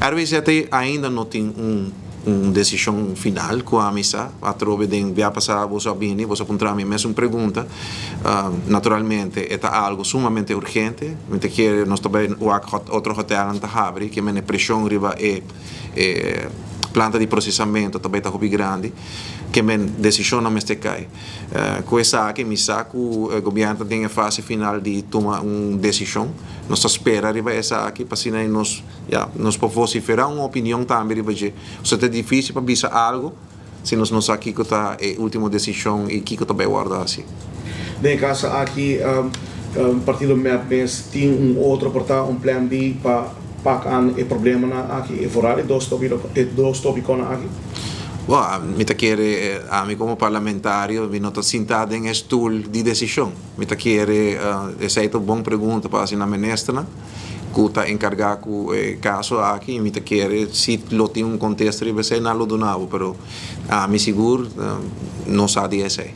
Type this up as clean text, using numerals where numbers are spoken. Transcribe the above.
Às vezes ainda não tem uma decisão final com a missa, a trove de via passar você bem, você encontrar me mesma pergunta. Naturalmente, é algo sumamente urgente.Mente que nós também outro hotel na Habri, que me pressão riba e planta de processamento também está bem grande, que me decisão não me cai. Com essa aqui, missa, o governo tem a fase final de tomar uma decisão. Nós espera riba essa aqui para assim nós podemos vociferar uma opinião também riba de. Se é difícil para bisa algo, se nós aqui que está a última decisão e que também guarda assim. Bem, caso aqui partido MEPS tem outro portal, plano B para o problema aqui, e fora dois tópicos aqui. Bom, me quer a mim como parlamentário, me nota sentado em stool de decisão. Me quer essa é uma boa pergunta para a ministra, que está encarregado com o caso aqui, me quer se lo tem contexto, vai ser não lo donavo, pero a mim seguro não sabe esse.